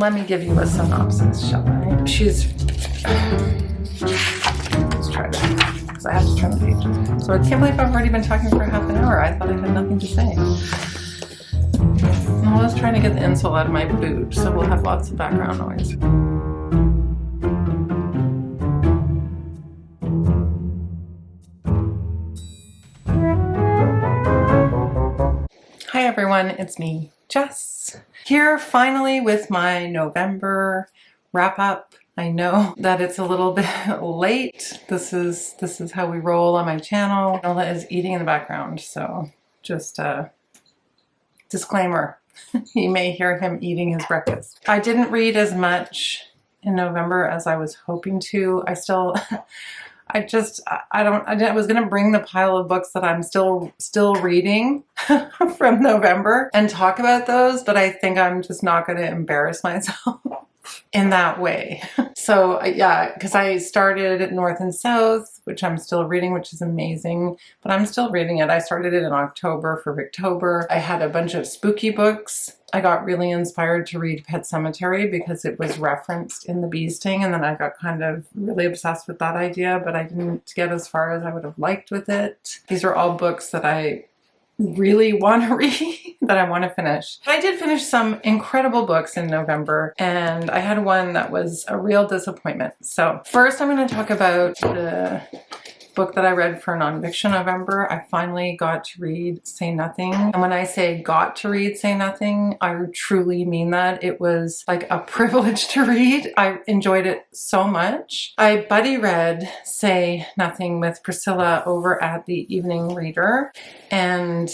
let me give you a synopsis, shall I? Let's try that, because I have to turn the page. So I can't believe I've already been talking for half an hour. I thought I had nothing to say. I was trying to get the insole out of my boot, so we'll have lots of background noise. Hi everyone, it's me, Jess, here finally with my November wrap-up. I know that it's a little bit late. This is how we roll on my channel. Nola is eating in the background, so just a disclaimer. You may hear him eating his breakfast. I didn't read as much in November as I was hoping to. I was gonna bring the pile of books that I'm still reading from November and talk about those, but I think I'm just not gonna embarrass myself in that way. So yeah, because I started North and South, which I'm still reading, which is amazing, but I'm still reading it. I started it in October for Victober. I had a bunch of spooky books. I got really inspired to read Pet Sematary because it was referenced in the bee sting, and then I got kind of really obsessed with that idea, but I didn't get as far as I would have liked with it. These are all books that I really want to read, that I want to finish. But I did finish some incredible books in November, and I had one that was a real disappointment. So first I'm going to talk about the book that I read for nonfiction November. I finally got to read Say Nothing. And when I say got to read Say Nothing, I truly mean that. It was like a privilege to read. I enjoyed it so much. I buddy read Say Nothing with Priscilla over at the Evening Reader, and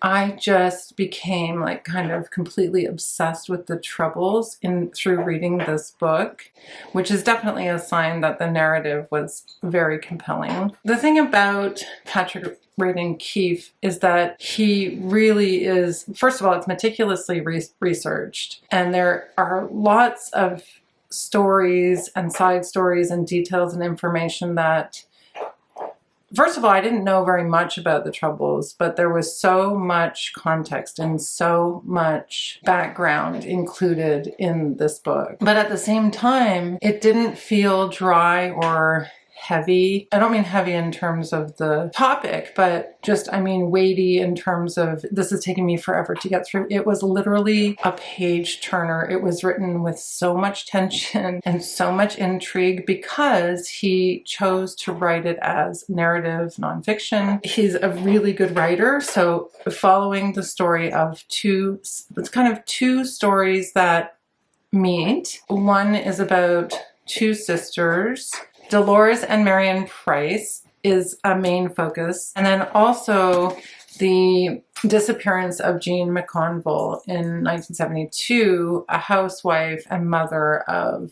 I just became like kind of completely obsessed with the troubles through reading this book, which is definitely a sign that the narrative was very compelling. The thing about Patrick Radden Keefe is that he really is, first of all, it's meticulously researched, and there are lots of stories and side stories and details and information that, first of all, I didn't know very much about the Troubles, but there was so much context and so much background included in this book. But at the same time, it didn't feel dry or heavy. I don't mean heavy in terms of the topic, but just, I mean weighty in terms of this is taking me forever to get through. It was literally a page turner. It was written with so much tension and so much intrigue because he chose to write it as narrative nonfiction. He's a really good writer, so following the story of two stories that meet. One is about two sisters. Dolores and Marion Price is a main focus, and then also the disappearance of Jean McConville in 1972, a housewife and mother of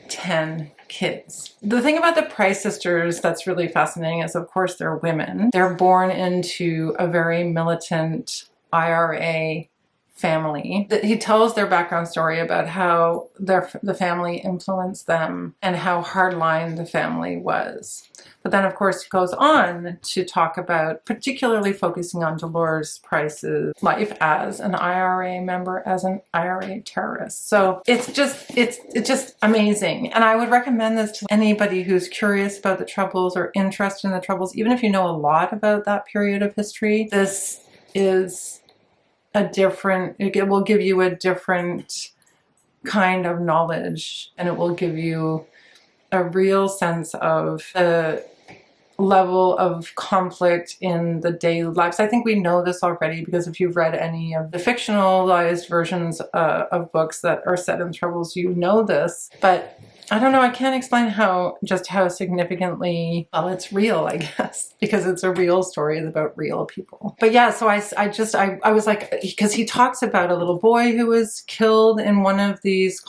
10 kids. The thing about the Price sisters that's really fascinating is, of course, they're women. They're born into a very militant IRA family. He tells their background story about how the family influenced them and how hardline the family was. But then, of course, he goes on to talk about particularly focusing on Dolores Price's life as an IRA member, as an IRA terrorist. So it's just amazing. And I would recommend this to anybody who's curious about the Troubles or interested in the Troubles, even if you know a lot about that period of history. This is it will give you a different kind of knowledge, and it will give you a real sense of the level of conflict in the daily lives. I think we know this already because if you've read any of the fictionalized versions of books that are set in Troubles, you know this. But I don't know, I can't explain how significantly, well, it's real, I guess, because it's a real story. It's about real people. But yeah, so I was like, because he talks about a little boy who was killed in one of these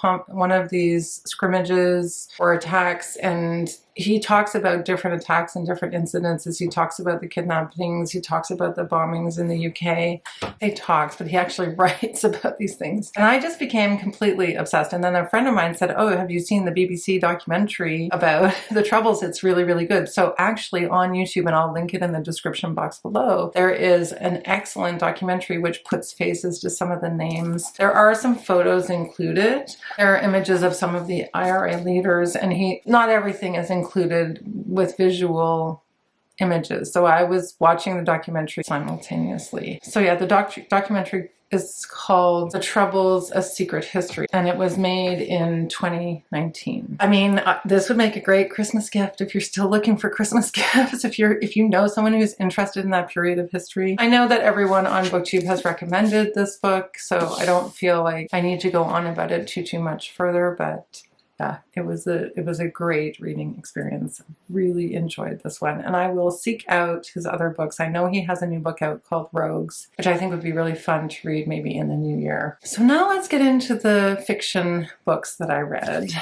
scrimmages or attacks, and he talks about different attacks and different incidences. He talks about the kidnappings. He talks about the bombings in the UK. He talks, but he actually writes about these things. And I just became completely obsessed. And then a friend of mine said, oh, have you seen the BBC documentary about the Troubles? It's really, really good. So actually on YouTube, and I'll link it in the description box below, there is an excellent documentary which puts faces to some of the names. There are some photos included. There are images of some of the IRA leaders, and not everything is included with visual images. So I was watching the documentary simultaneously. So yeah, the documentary is called The Troubles, A Secret History, and it was made in 2019. I mean, this would make a great Christmas gift if you're still looking for Christmas gifts, if you know someone who's interested in that period of history. I know that everyone on BookTube has recommended this book, so I don't feel like I need to go on about it too much further, but yeah, it was a great reading experience. Really enjoyed this one, and I will seek out his other books. I know he has a new book out called Rogues, which I think would be really fun to read maybe in the new year. So now let's get into the fiction books that I read.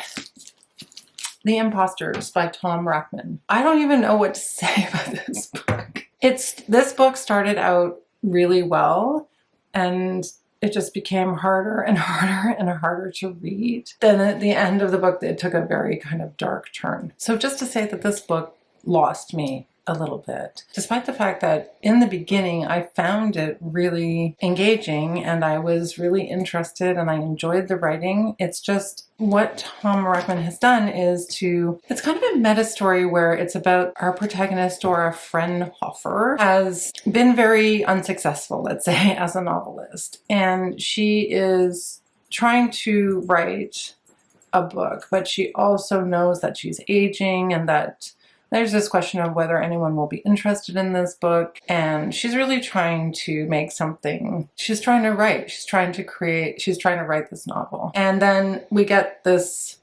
The Impostors by Tom Rachman. I don't even know what to say about this book. This book started out really well, and it just became harder and harder and harder to read. Then at the end of the book, it took a very kind of dark turn. So just to say that this book lost me a little bit, despite the fact that in the beginning, I found it really engaging and I was really interested and I enjoyed the writing. It's just what Tom Rachman has done is it's kind of a meta story where it's about our protagonist, Dora Frenhofer, has been very unsuccessful, let's say, as a novelist. And she is trying to write a book, but she also knows that she's aging and that there's this question of whether anyone will be interested in this book. And she's really trying to make something. She's trying to write. She's trying to write this novel. And then we get this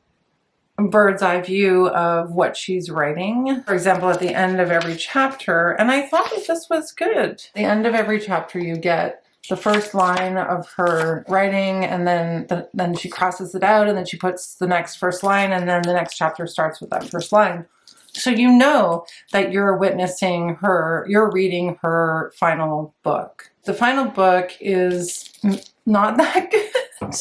bird's eye view of what she's writing. For example, at the end of every chapter, and I thought that this was good. At the end of every chapter, you get the first line of her writing, and then she crosses it out, and then she puts the next first line, and then the next chapter starts with that first line. So you know that you're reading her final book. The final book is not that good.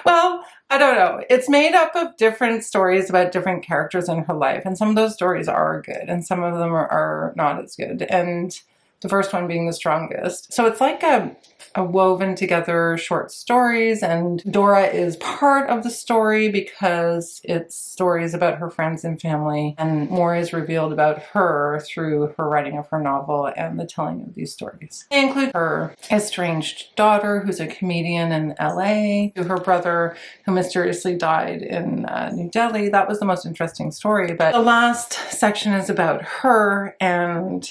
Well, I don't know. It's made up of different stories about different characters in her life, and some of those stories are good, and some of them are not as good. And the first one being the strongest. So it's like a woven together short stories, and Dora is part of the story because it's stories about her friends and family, and more is revealed about her through her writing of her novel and the telling of these stories. They include her estranged daughter, who's a comedian in LA, to her brother who mysteriously died in New Delhi. That was the most interesting story, but the last section is about her, and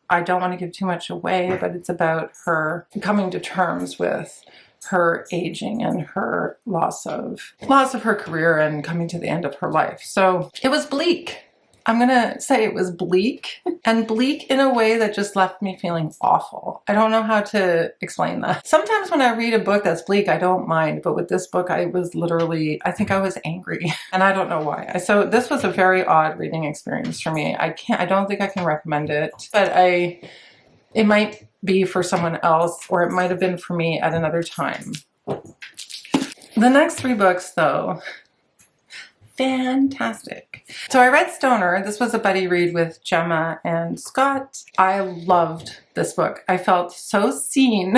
I don't want to give too much away, but it's about her coming to terms with her aging and her loss of her career and coming to the end of her life. So it was bleak. I'm gonna say it was bleak, and bleak in a way that just left me feeling awful. I don't know how to explain that. Sometimes when I read a book that's bleak, I don't mind, but with this book, I think I was angry, and I don't know why. So this was a very odd reading experience for me. I don't think I can recommend it, but it might be for someone else, or it might have been for me at another time. The next three books, though, fantastic. So I read Stoner. This was a buddy read with Gemma and Scott. I loved this book. I felt so seen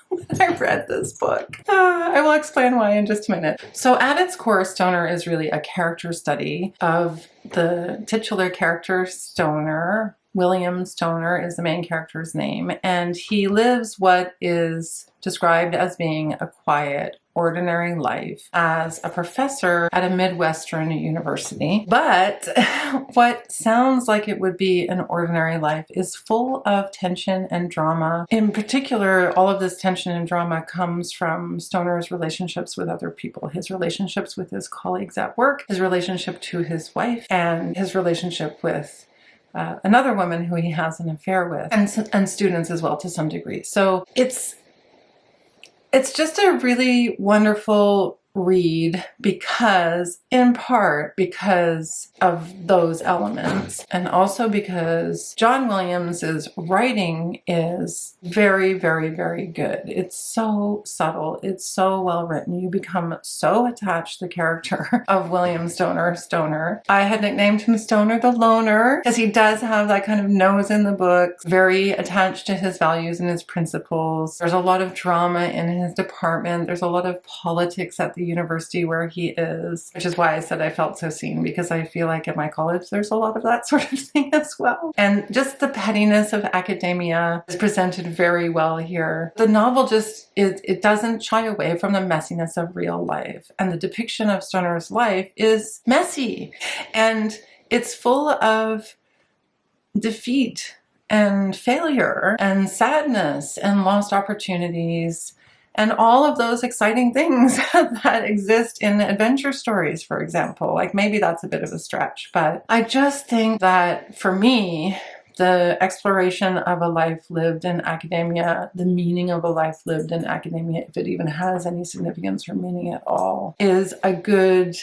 when I read this book. I will explain why in just a minute. So at its core, Stoner is really a character study of the titular character Stoner. William Stoner is the main character's name, and he lives what is described as being a quiet, ordinary life as a professor at a Midwestern university. But what sounds like it would be an ordinary life is full of tension and drama. In particular, all of this tension and drama comes from Stoner's relationships with other people, his relationships with his colleagues at work, his relationship to his wife, and his relationship with another woman who he has an affair with, and students as well to some degree. So it's just a really wonderful read because, in part, because of those elements, and also because John Williams's writing is very, very, very good. It's so subtle. It's so well written. You become so attached to the character of William Stoner. I had nicknamed him Stoner the Loner because he does have that kind of nose in the book, very attached to his values and his principles. There's a lot of drama in his department. There's a lot of politics at the university where he is, which is why I said I felt so seen, because I feel like at my college there's a lot of that sort of thing as well. And just the pettiness of academia is presented very well here. The novel just, it doesn't shy away from the messiness of real life. And the depiction of Stoner's life is messy. And it's full of defeat and failure and sadness and lost opportunities and all of those exciting things that exist in adventure stories, for example. Like, maybe that's a bit of a stretch, but I just think that for me, the exploration of a life lived in academia, the meaning of a life lived in academia, if it even has any significance or meaning at all, is a good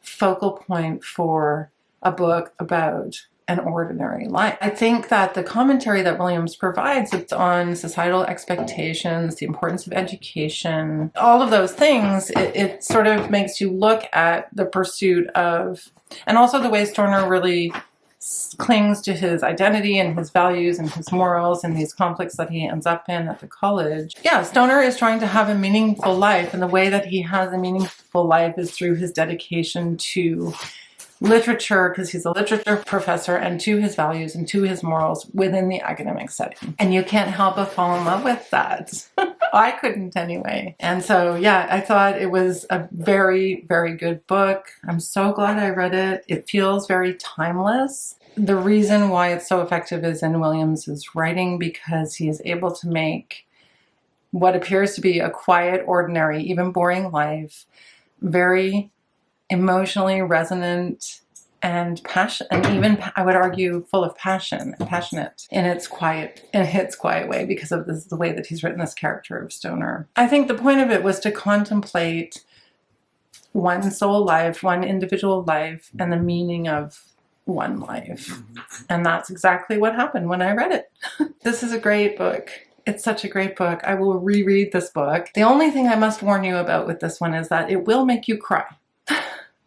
focal point for a book about an ordinary life. I think that the commentary that Williams provides, it's on societal expectations, the importance of education, all of those things, it sort of makes you look at the pursuit of, and also the way Stoner really clings to his identity and his values and his morals and these conflicts that he ends up in at the college. Yeah, Stoner is trying to have a meaningful life, and the way that he has a meaningful life is through his dedication to literature, because he's a literature professor, and to his values and to his morals within the academic setting. And you can't help but fall in love with that. I couldn't anyway. And so, yeah, I thought it was a very, very good book. I'm so glad I read it. It feels very timeless. The reason why it's so effective is in Williams's writing, because he is able to make what appears to be a quiet, ordinary, even boring life very emotionally resonant and passion, and even, I would argue, full of passion and passionate in its quiet way, because of the way that he's written this character of Stoner. I think the point of it was to contemplate one soul life, one individual life, and the meaning of one life. And that's exactly what happened when I read it. This is a great book. It's such a great book. I will reread this book. The only thing I must warn you about with this one is that it will make you cry.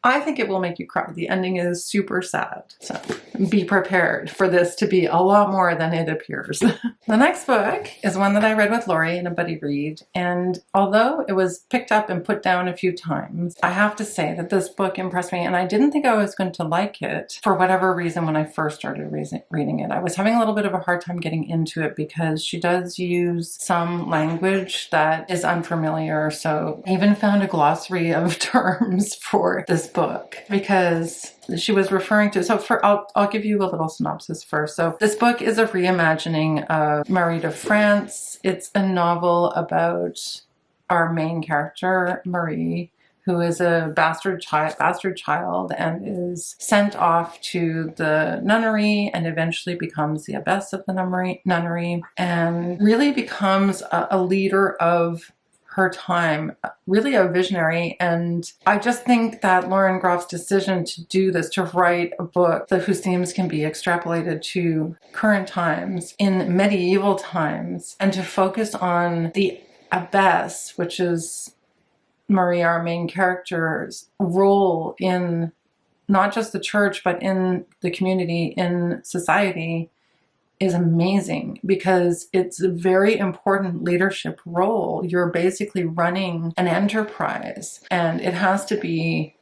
I think it will make you cry. The ending is super sad. So be prepared for this to be a lot more than it appears. The next book is one that I read with Lori in a buddy read. And although it was picked up and put down a few times, I have to say that this book impressed me. And I didn't think I was going to like it for whatever reason when I first started reading it. I was having a little bit of a hard time getting into it because she does use some language that is unfamiliar. So I even found a glossary of terms for this book because she was referring to, so I'll give you a little synopsis first. So this book is a reimagining of Marie de France. It's a novel about our main character, Marie, who is a bastard child and is sent off to the nunnery and eventually becomes the abbess of the nunnery and really becomes a leader of her time, really a visionary. And I just think that Lauren Groff's decision to do this, to write a book whose themes can be extrapolated to current times, in medieval times, and to focus on the abbess, which is Marie, our main character's role in not just the church, but in the community, in society, is amazing, because it's a very important leadership role. You're basically running an enterprise, and it has to be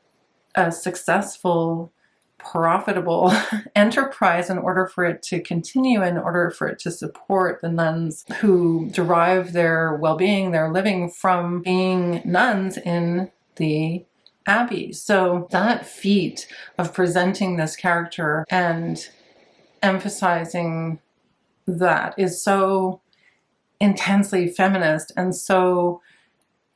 a successful, profitable enterprise in order for it to continue, in order for it to support the nuns who derive their well-being, their living from being nuns in the abbey. So that feat of presenting this character and emphasizing that is so intensely feminist and so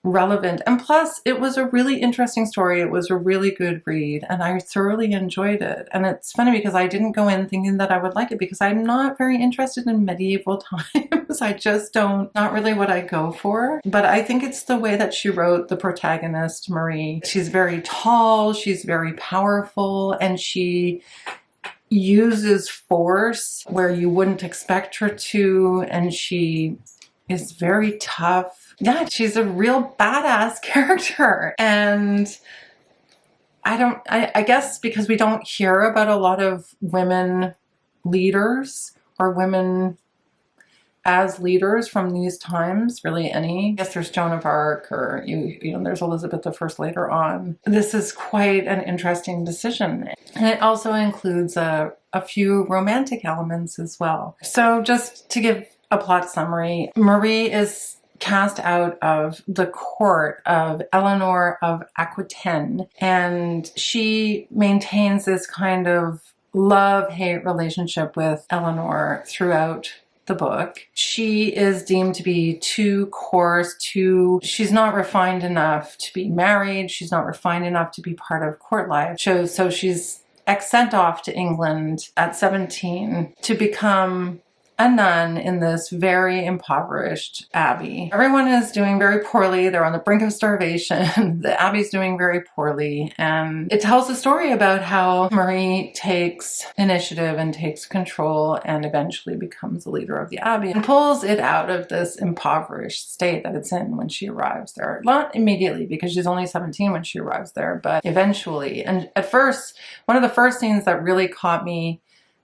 relevant. And plus, it was a really interesting story. It was a really good read, and I thoroughly enjoyed it. And it's funny because I didn't go in thinking that I would like it, because I'm not very interested in medieval times. I just don't, not really what I go for. But I think it's the way that she wrote the protagonist, Marie. She's very tall, she's very powerful, and she uses force where you wouldn't expect her to, and she is very tough. Yeah, she's a real badass character. And I guess because we don't hear about a lot of women leaders or women as leaders from these times, really any. I guess there's Joan of Arc, or you know, there's Elizabeth I later on. This is quite an interesting decision. And it also includes a few romantic elements as well. So just to give a plot summary, Marie is cast out of the court of Eleanor of Aquitaine, and she maintains this kind of love-hate relationship with Eleanor throughout the book. She is deemed to be too coarse, she's not refined enough to be married, she's not refined enough to be part of court life. So she's sent off to England at 17 to become a nun in this very impoverished abbey. Everyone is doing very poorly. They're on the brink of starvation. The abbey's doing very poorly. And it tells a story about how Marie takes initiative and takes control and eventually becomes the leader of the abbey and pulls it out of this impoverished state that it's in when she arrives there. Not immediately, because she's only 17 when she arrives there, but eventually. And at first, one of the first scenes that really caught me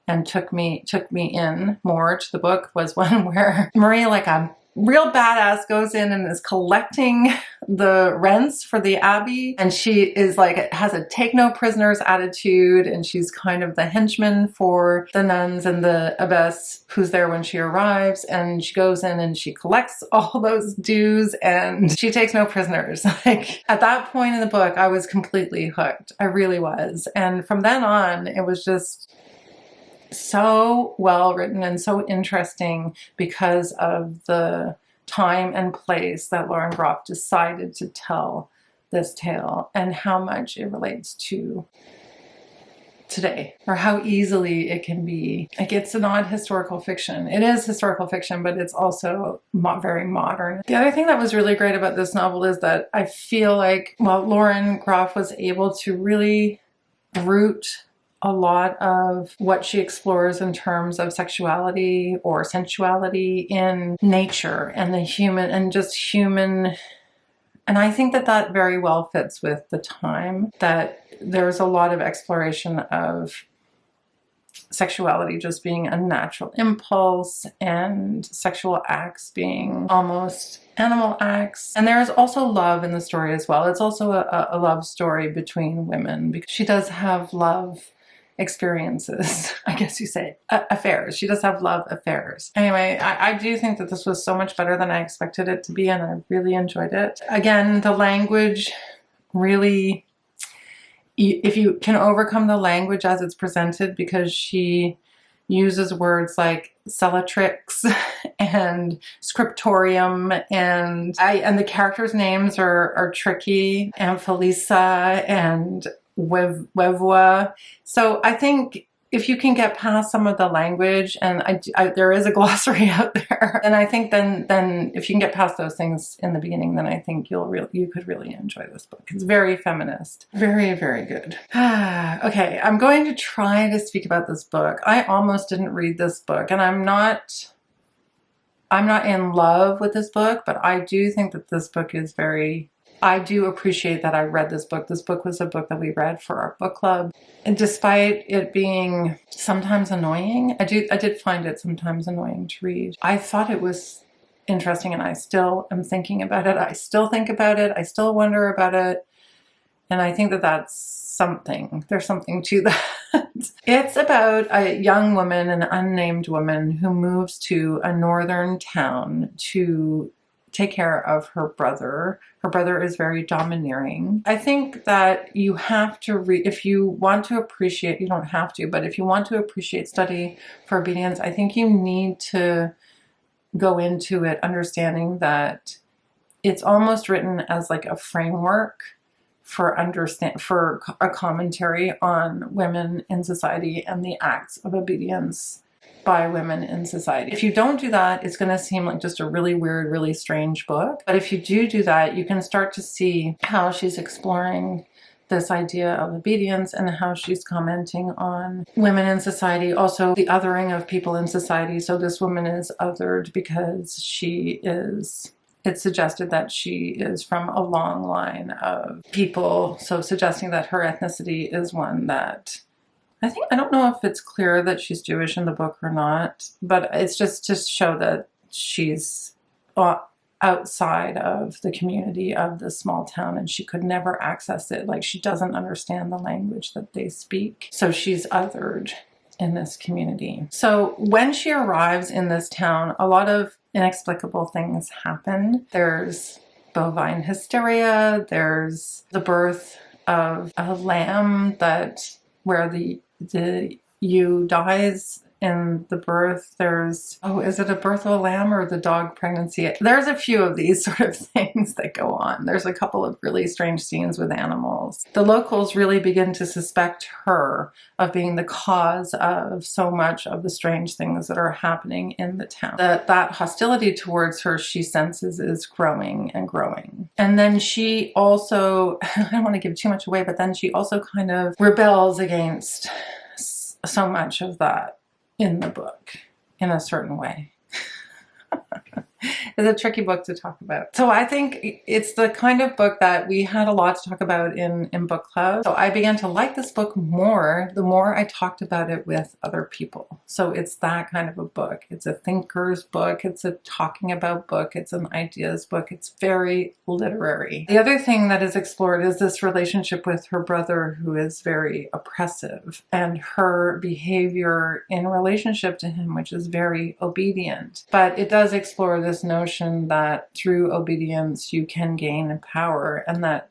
and took me in more to the book was one where Marie, like a real badass, goes in and is collecting the rents for the abbey, and she is like, has a take no prisoners attitude, and she's kind of the henchman for the nuns and the abbess who's there when she arrives, and she goes in and she collects all those dues and she takes no prisoners. Like, at that point in the book, I was completely hooked. I really was. And from then on, it was just so well written and so interesting because of the time and place that Lauren Groff decided to tell this tale, and how much it relates to today, or how easily it can be. Like, it's not historical fiction. It is historical fiction, but it's also very modern. The other thing that was really great about this novel is that I feel like, well, Lauren Groff was able to really root a lot of what she explores in terms of sexuality or sensuality in nature and the human, and just human. And I think that that very well fits with the time, that there's a lot of exploration of sexuality just being a natural impulse and sexual acts being almost animal acts. And there's also love in the story as well. It's also a love story between women, because she does have love experiences, I guess you say, affairs. She does have love affairs. Anyway, I do think that this was so much better than I expected it to be, and I really enjoyed it. Again, the language really, if you can overcome the language as it's presented, because she uses words like cellatrix and scriptorium, and the characters' names are tricky, and Felisa and Wevwa. So I think if you can get past some of the language, and there is a glossary out there, and I think then if you can get past those things in the beginning, then I think you could really enjoy this book. It's very feminist, very, very good. Okay, I'm going to try to speak about this book. I almost didn't read this book, and I'm not in love with this book, but I do think that this book is I do appreciate that I read this book. This book was a book that we read for our book club. And despite it being sometimes annoying, I did find it sometimes annoying to read. I thought it was interesting, and I still am thinking about it. I still think about it. I still wonder about it. And I think that that's something. There's something to that. It's about a young woman, an unnamed woman, who moves to a northern town to take care of her brother. Her brother is very domineering. I think that you have to read, if you want to appreciate, you don't have to, but if you want to appreciate Study for Obedience, I think you need to go into it understanding that it's almost written as like a framework for a commentary on women in society and the acts of obedience by women in society. If you don't do that, it's going to seem like just a really weird, really strange book. But if you do that, you can start to see how she's exploring this idea of obedience and how she's commenting on women in society, also the othering of people in society. So this woman is othered because it's suggested that she is from a long line of people, so suggesting that her ethnicity is one that I don't know if it's clear that she's Jewish in the book or not, but it's just to show that she's outside of the community of this small town and she could never access it. Like, she doesn't understand the language that they speak, so she's othered in this community. So when she arrives in this town, a lot of inexplicable things happen. There's bovine hysteria, there's the birth of a lamb where the ewe dies in the birth. There's, is it a birth of a lamb or the dog pregnancy? There's a few of these sort of things that go on. There's a couple of really strange scenes with animals. The locals really begin to suspect her of being the cause of so much of the strange things that are happening in the town. That hostility towards her, she senses, is growing and growing. And then she also, I don't want to give too much away, but then she also kind of rebels against so much of that in the book in a certain way. It's a tricky book to talk about. So I think it's the kind of book that we had a lot to talk about in book club. So I began to like this book more the more I talked about it with other people. So it's that kind of a book. It's a thinker's book. It's a talking about book. It's an ideas book. It's very literary. The other thing that is explored is this relationship with her brother, who is very oppressive, and her behavior in relationship to him, which is very obedient. But it does explore this notion that through obedience you can gain power, and that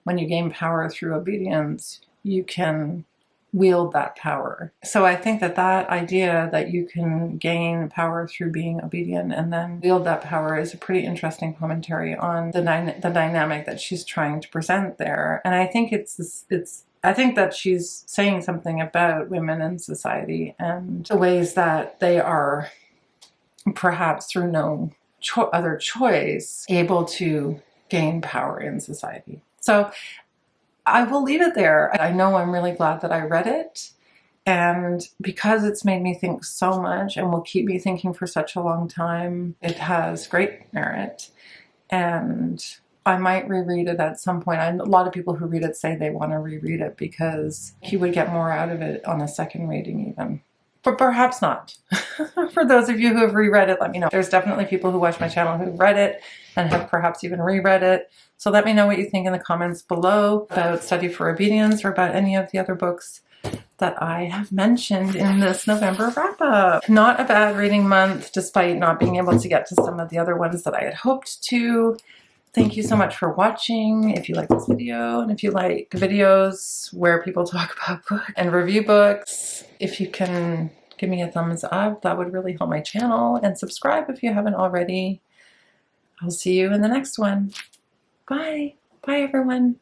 when you gain power through obedience, you can wield that power. So I think that idea that you can gain power through being obedient and then wield that power is a pretty interesting commentary on the dynamic that she's trying to present there. And I think I think that she's saying something about women in society and the ways that they are, perhaps through no other choice, able to gain power in society. So I will leave it there. I know I'm really glad that I read it, and because it's made me think so much and will keep me thinking for such a long time, it has great merit, and I might reread it at some point. A lot of people who read it say they want to reread it because you would get more out of it on a second reading even. But perhaps not. For those of you who have reread it, let me know. There's definitely people who watch my channel who've read it and have perhaps even reread it. So let me know what you think in the comments below about Study for Obedience or about any of the other books that I have mentioned in this November wrap-up. Not a bad reading month, despite not being able to get to some of the other ones that I had hoped to. Thank you so much for watching. If you like this video, and if you like videos where people talk about books and review books, if you can give me a thumbs up, that would really help my channel, and subscribe if you haven't already. I'll see you in the next one. Bye. Bye, everyone.